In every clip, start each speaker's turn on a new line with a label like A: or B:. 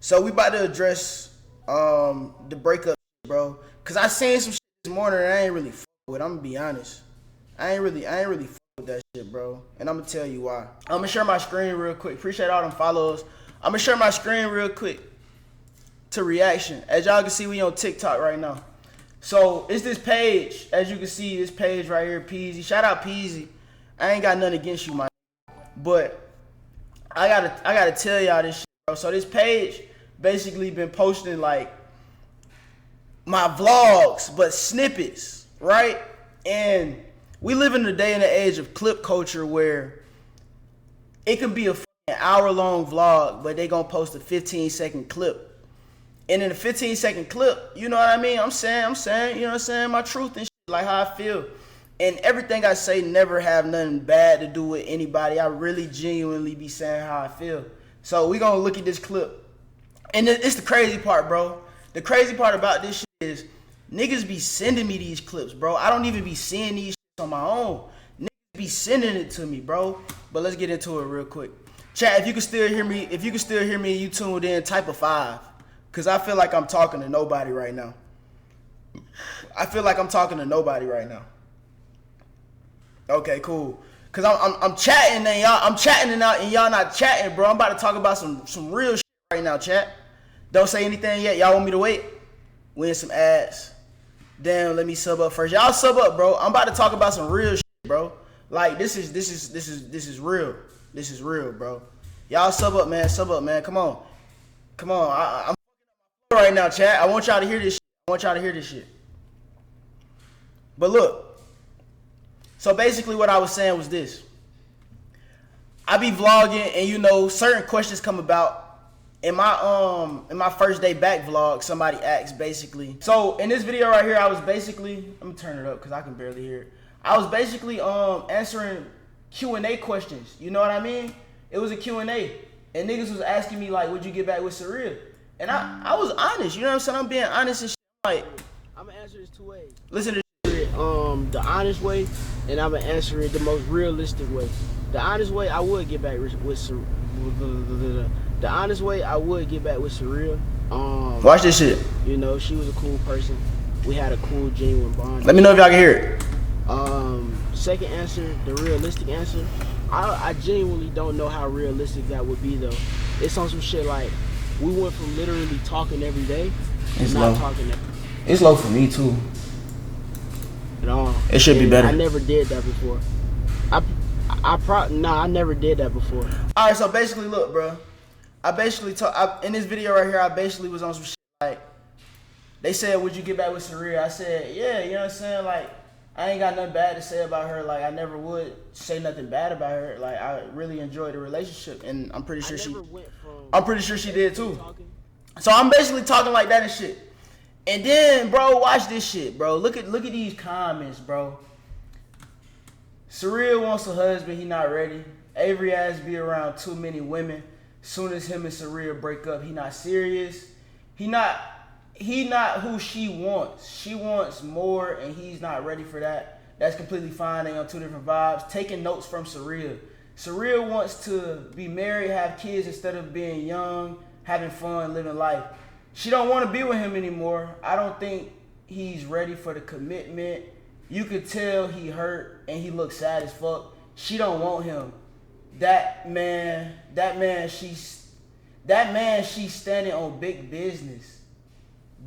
A: So we about to address the breakup, bro. Cause I seen some shit this morning and I ain't really with. I'm gonna be honest. I ain't really with that shit, bro. And I'm gonna tell you why. I'm gonna share my screen real quick. Appreciate all them follows. I'm gonna share my screen real quick to reaction. As y'all can see, we on TikTok right now. So it's this page. As you can see, this page right here, Peasy. Shout out Peasy. I ain't got nothing against you, my. But I gotta tell y'all this shit, bro. So this page basically been posting like my vlogs, but snippets, right? And we live in the day and the age of clip culture where it could be a hour-long vlog, but they gonna post a 15-second clip. And in a 15-second clip, you know what I mean? I'm saying, you know what I'm saying? My truth and shit, like how I feel. And everything I say never have nothing bad to do with anybody. I really genuinely be saying how I feel. So we gonna look at this clip. And it's the crazy part, bro. The crazy part about this shit is niggas be sending me these clips, bro. I don't even be seeing these shit on my own. Niggas be sending it to me, bro. But let's get into it real quick. Chat, if you can still hear me, and you tuned in, type a 5. Cause I feel like I'm talking to nobody right now. Okay, cool. Cause I'm chatting and y'all not chatting, bro. I'm about to talk about some real shit right now, chat. Don't say anything yet. Y'all want me to wait? Win some ads. Damn, let me sub up first. Y'all sub up, bro. I'm about to talk about some real shit, bro. Like this is real. This is real, bro. Y'all sub up, man. Come on. I'm right now, chat. I want y'all to hear this shit. But look. So basically what I was saying was this. I be vlogging and you know certain questions come about. In my first day back vlog, somebody asked basically. So in this video right here, I was basically, let me turn it up because I can barely hear it. I was basically answering Q&A questions. You know what I mean? It was a Q&A. And niggas was asking me like, would you get back with Surreal? And I was honest, you know what I'm saying? I'm being honest and shit. Like, I'm gonna answer this 2 ways. Listen to this. The honest way, and I'm gonna answer it the most realistic way. The honest way, I would get back with Surreal. The honest way, I would get back with Surreal. Watch this shit. You know, she was a cool person. We had a cool, genuine bond. Let me know if y'all can hear it. Second answer, the realistic answer. I genuinely don't know how realistic that would be though. It's on some shit like we went from literally talking every day to not talking. It's low for me too. At all. It should be better. I never did that before. I never did that before. All right, so basically, look, bro. I basically in this video right here. I basically was on some shit like they said, "Would you get back with Surreal?" I said, "Yeah." You know what I'm saying? Like I ain't got nothing bad to say about her. Like I never would say nothing bad about her. Like I really enjoyed the relationship, and I'm pretty sure she did too. So I'm basically talking like that and shit. And then, bro, watch this shit, bro. Look at these comments, bro. Surreal wants a husband, he not ready. Avery ass be around too many women. Soon as him and Surreal break up, he not serious. He not who she wants. She wants more and he's not ready for that. That's completely fine. They on 2 different vibes. Taking notes from Surreal. Surreal wants to be married, have kids instead of being young, having fun, living life. She don't want to be with him anymore. I don't think he's ready for the commitment. You could tell he hurt and he looks sad as fuck. She don't want him. That man, she's standing on big business.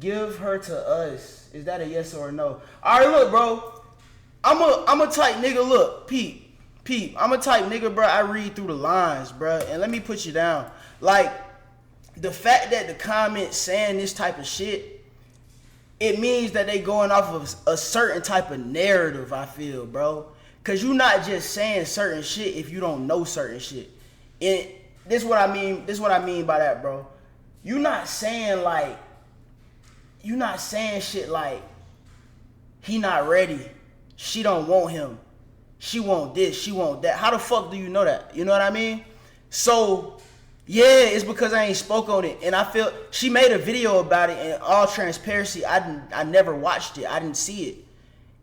A: Give her to us. Is that a yes or a no? All right, look, bro. I'm a type nigga. Look, peep. I'm a type nigga, bro. I read through the lines, bro. And let me put you down. Like, the fact that the comments saying this type of shit, it means that they going off of a certain type of narrative, I feel, bro. Cause you not just saying certain shit if you don't know certain shit. And this what I mean by that, bro. You not saying shit like he not ready. She don't want him. She want this, she want that. How the fuck do you know that? You know what I mean? So yeah, it's because I ain't spoke on it. And I feel she made a video about it, and all transparency, I never watched it. I didn't see it.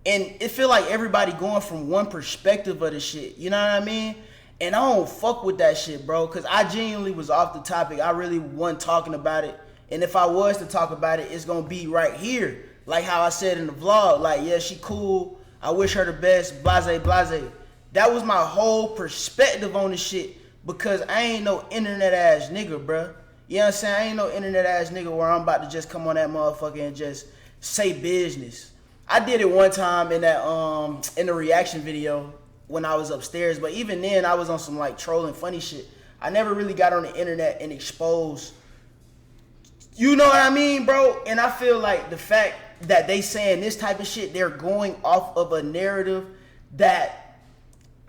A: And it feel like everybody going from one perspective of the shit. You know what I mean? And I don't fuck with that shit, bro, because I genuinely was off the topic. I really wasn't talking about it. And if I was to talk about it, it's going to be right here. Like how I said in the vlog, like, yeah, she cool. I wish her the best, blase, blase. That was my whole perspective on the shit because I ain't no internet ass nigga, bro. You know what I'm saying? I ain't no internet ass nigga where I'm about to just come on that motherfucker and just say business. I did it one time in that in the reaction video when I was upstairs, but even then I was on some like trolling funny shit. I never really got on the internet and exposed, you know what I mean, bro? And I feel like the fact that they saying this type of shit, they're going off of a narrative that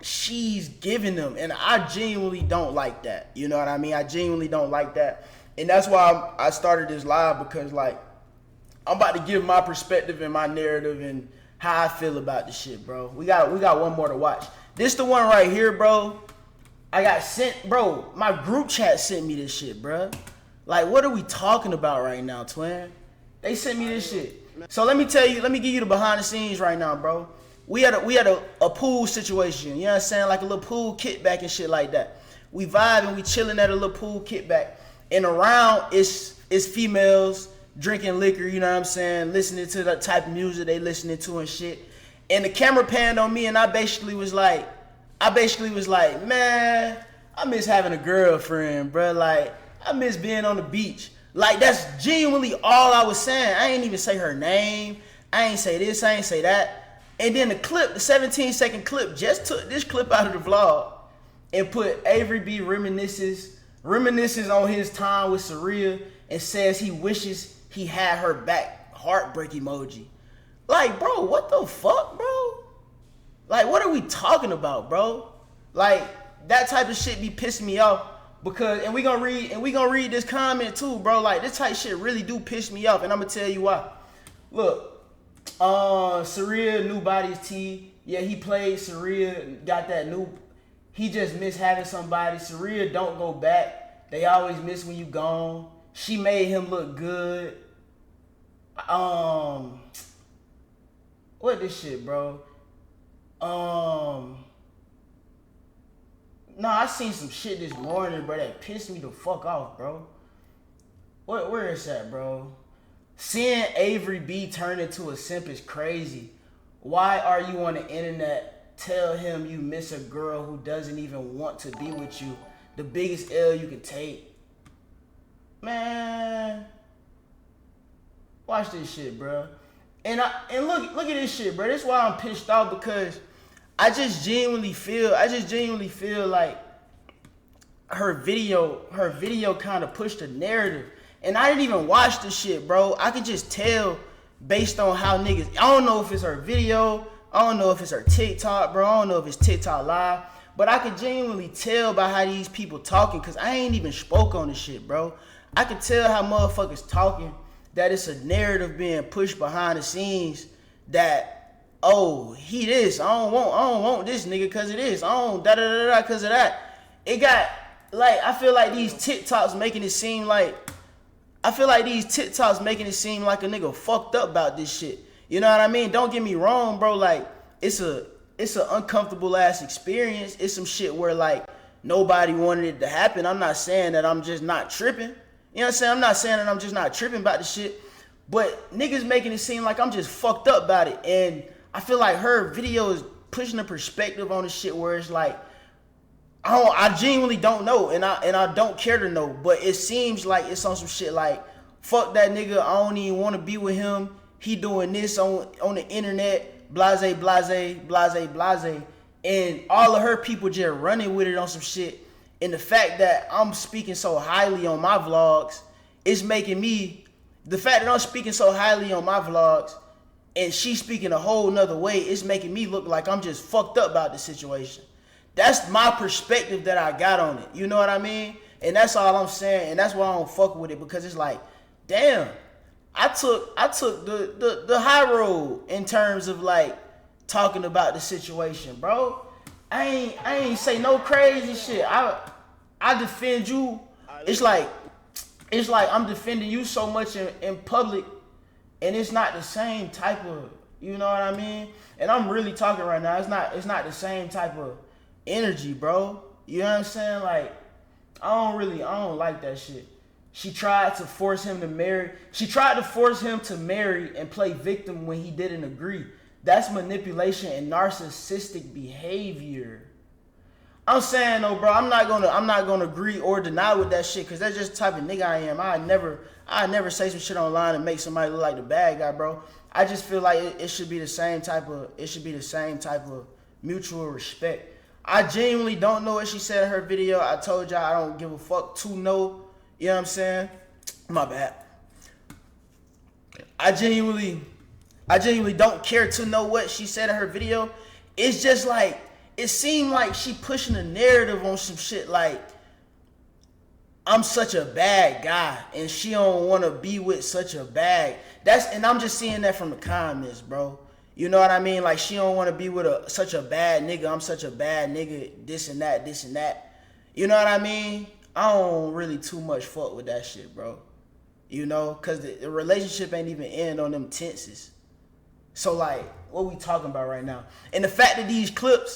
A: she's giving them, and I genuinely don't like that. You know what I mean? I genuinely don't like that, and that's why I started this live, because like I'm about to give my perspective and my narrative and how I feel about this shit, bro. We got one more to watch. This the one right here, bro. I got sent, bro. My group chat sent me this shit, bro. Like, what are we talking about right now, twin? They sent me this shit. So let me give you the behind the scenes right now, bro. We had a pool situation, you know what I'm saying? Like a little pool kickback and shit like that. We vibing, we chilling at a little pool kickback. And around it's females drinking liquor, you know what I'm saying? Listening to the type of music they listening to and shit. And the camera panned on me and I basically was like, man, I miss having a girlfriend, bro. Like, I miss being on the beach. Like, that's genuinely all I was saying. I ain't even say her name. I ain't say this, I ain't say that. And then the 17-second clip, just took this clip out of the vlog and put AveryB reminisces on his time with Saria and says he wishes he had her back. Heartbreak emoji. Like, bro, what the fuck, bro? Like, what are we talking about, bro? Like, that type of shit be pissing me off. Because, and we gonna read this comment too, bro. Like, this type shit really do piss me off, and I'm gonna tell you why. Look, Saria, new bodies T. Yeah, he played Saria, got that new. He just miss having somebody. Saria don't go back. They always miss when you gone. She made him look good. What this shit, bro? No, I seen some shit this morning, bro, that pissed me the fuck off, bro. Where is that, bro? Seeing AveryB turn into a simp is crazy. Why are you on the internet? Tell him you miss a girl who doesn't even want to be with you. The biggest L you could take. Man. Watch this shit, bro. And look at this shit, bro. This is why I'm pissed off, because I just genuinely feel like her video kind of pushed a narrative. And I didn't even watch the shit, bro. I could just tell based on how niggas, I don't know if it's her video, I don't know if it's her TikTok, bro. I don't know if it's TikTok live, but I could genuinely tell by how these people talking, because I ain't even spoke on this shit, bro. I could tell how motherfuckers talking, that it's a narrative being pushed behind the scenes that, oh, he this, I don't want this nigga because of this, I don't da-da-da-da because of that. It got, like, I feel like these TikToks making it seem like a nigga fucked up about this shit. You know what I mean? Don't get me wrong, bro. Like, it's an uncomfortable ass experience. It's some shit where, like, nobody wanted it to happen. I'm not saying that I'm just not tripping. You know what I'm saying? I'm not saying that I'm just not tripping about the shit. But niggas making it seem like I'm just fucked up about it. And I feel like her video is pushing a perspective on the shit where it's like, I genuinely don't know, and I don't care to know, but it seems like it's on some shit like, fuck that nigga, I don't even want to be with him, he doing this on the internet, blase, blase, blase, blase, and all of her people just running with it on some shit. And the fact that I'm speaking so highly on my vlogs, it's making me, the fact that I'm speaking so highly on my vlogs, and she's speaking a whole nother way, it's making me look like I'm just fucked up about the situation. That's my perspective that I got on it. You know what I mean? And that's all I'm saying. And that's why I don't fuck with it, because it's like, damn, I took the high road in terms of like talking about the situation, bro. I ain't say no crazy shit. I defend you. It's like I'm defending you so much in public, and it's not the same type of, you know what I mean? And I'm really talking right now. It's not the same type of energy, bro. You know what I'm saying? Like, I don't like that shit. She tried to force him to marry. She tried to force him to marry and play victim when he didn't agree. That's manipulation and narcissistic behavior. I'm saying though, bro, I'm not gonna agree or deny with that shit, cause that's just the type of nigga I am. I never say some shit online and make somebody look like the bad guy, bro. I just feel like it should be the same type of mutual respect. I genuinely don't know what she said in her video. I told y'all I don't give a fuck to know. You know what I'm saying? My bad. I genuinely don't care to know what she said in her video. It's just like, it seemed like she pushing a narrative on some shit like, I'm such a bad guy and she don't want to be with such a bad. And I'm just seeing that from the comments, bro. You know what I mean? Like, she don't want to be with such a bad nigga. I'm such a bad nigga. This and that. You know what I mean? I don't really too much fuck with that shit, bro. You know, cause the relationship ain't even end on them tenses. So like, what we talking about right now? And the fact that these clip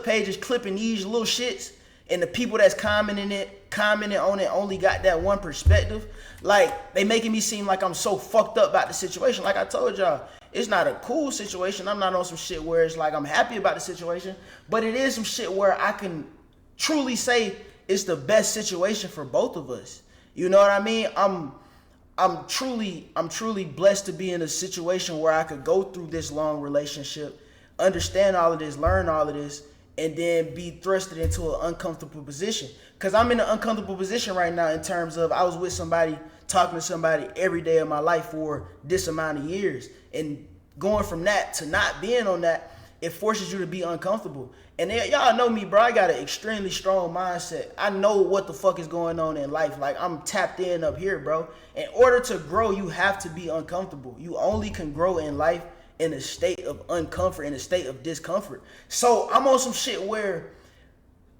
A: pages clipping these little shits, and the people that's commenting on it only got that one perspective. Like, they making me seem like I'm so fucked up about the situation. Like I told y'all, it's not a cool situation. I'm not on some shit where it's like I'm happy about the situation, but it is some shit where I can truly say it's the best situation for both of us. You know what I mean? I'm truly blessed to be in a situation where I could go through this long relationship, understand all of this, learn all of this, and then be thrusted into an uncomfortable position. Cause I'm in an uncomfortable position right now in terms of I was with somebody, talking to somebody every day of my life for this amount of years. And going from that to not being on that, it forces you to be uncomfortable. And y'all know me, bro. I got an extremely strong mindset. I know what the fuck is going on in life. Like, I'm tapped in up here, bro. In order to grow, you have to be uncomfortable. You only can grow in life in a state of uncomfort, in a state of discomfort. So I'm on some shit where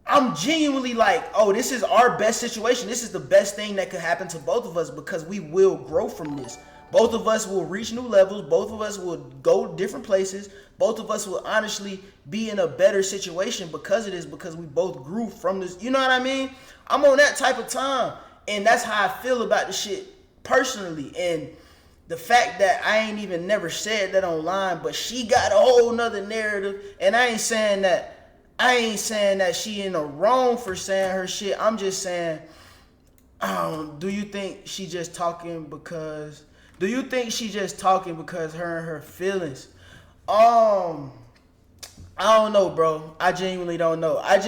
A: I'm genuinely like, oh, this is our best situation. This is the best thing that could happen to both of us because we will grow from this. Both of us will reach new levels. Both of us will go different places. Both of us will honestly be in a better situation because of this, because we both grew from this. You know what I mean? I'm on that type of time. And that's how I feel about the shit personally. And the fact that I ain't even never said that online, but she got a whole nother narrative. And I ain't saying that she in the wrong for saying her shit. I'm just saying, do you think she just talking because her and her feelings? I don't know, bro. I genuinely don't know. I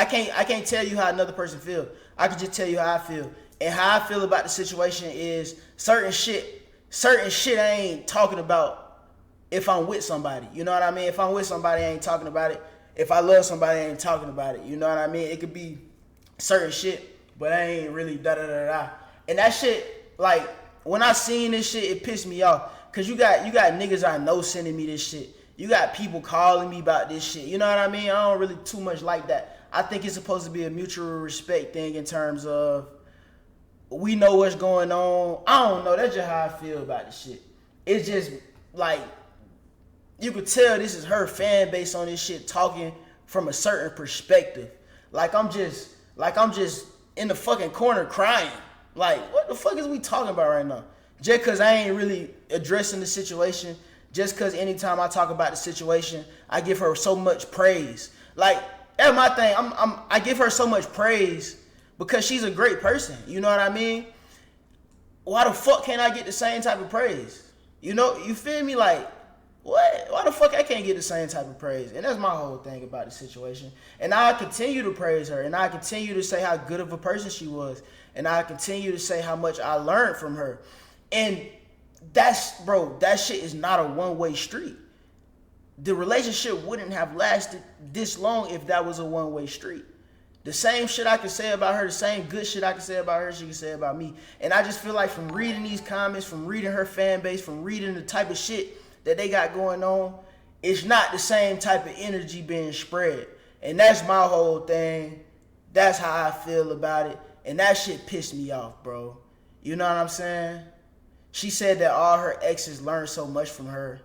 A: can't tell you how another person feel. I can just tell you how I feel. And how I feel about the situation is certain shit I ain't talking about if I'm with somebody. You know what I mean? If I'm with somebody, I ain't talking about it. If I love somebody, I ain't talking about it. You know what I mean? It could be certain shit, but I ain't really da-da-da-da. And that shit, like, when I seen this shit, it pissed me off. Cause you got niggas I know sending me this shit. You got people calling me about this shit. You know what I mean? I don't really too much like that. I think it's supposed to be a mutual respect thing in terms of we know what's going on. I don't know. That's just how I feel about this shit. It's just like, you could tell this is her fan base on this shit talking from a certain perspective. Like I'm just in the fucking corner crying. Like, what the fuck is we talking about right now? Just cause I ain't really addressing the situation. Just cause anytime I talk about the situation, I give her so much praise. Like, that's my thing. I give her so much praise because she's a great person. You know what I mean? Why the fuck can't I get the same type of praise? You know, you feel me? Like, what? Why the fuck I can't get the same type of praise? And that's my whole thing about the situation. And I continue to praise her. And I continue to say how good of a person she was. And I continue to say how much I learned from her. And that shit is not a one-way street. The relationship wouldn't have lasted this long if that was a one-way street. The same shit I can say about her, the same good shit I can say about her, she can say about me. And I just feel like from reading these comments, from reading her fan base, from reading the type of shit that they got going on, it's not the same type of energy being spread. And that's my whole thing. That's how I feel about it. And that shit pissed me off, bro. You know what I'm saying? She said that all her exes learned so much from her,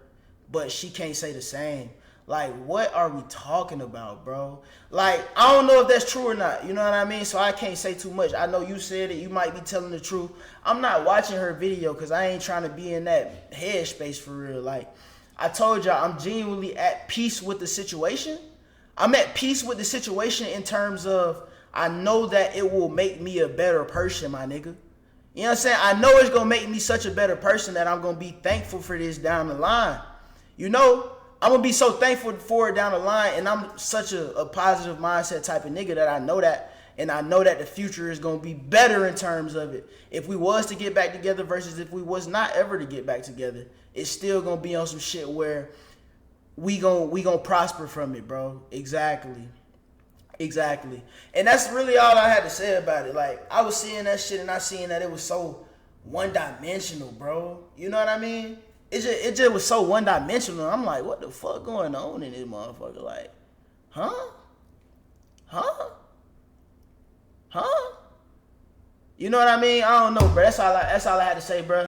A: but she can't say the same. Like, what are we talking about, bro? Like, I don't know if that's true or not. You know what I mean? So I can't say too much. I know you said it. You might be telling the truth. I'm not watching her video because I ain't trying to be in that headspace for real. Like, I told y'all, I'm genuinely at peace with the situation. I'm at peace with the situation in terms of I know that it will make me a better person, my nigga. You know what I'm saying? I know it's going to make me such a better person that I'm going to be thankful for this down the line. You know, I'm going to be so thankful for it down the line, and I'm such a positive mindset type of nigga that I know that, and I know that the future is going to be better in terms of it. If we was to get back together versus if we was not ever to get back together, it's still going to be on some shit where we gonna prosper from it, bro. Exactly. And that's really all I had to say about it. Like, I was seeing that shit and I seen that it was so one-dimensional, bro. You know what I mean? It just was so one-dimensional. I'm like, what the fuck going on in this motherfucker? Like, huh? You know what I mean? I don't know, bro. That's all I had to say, bro.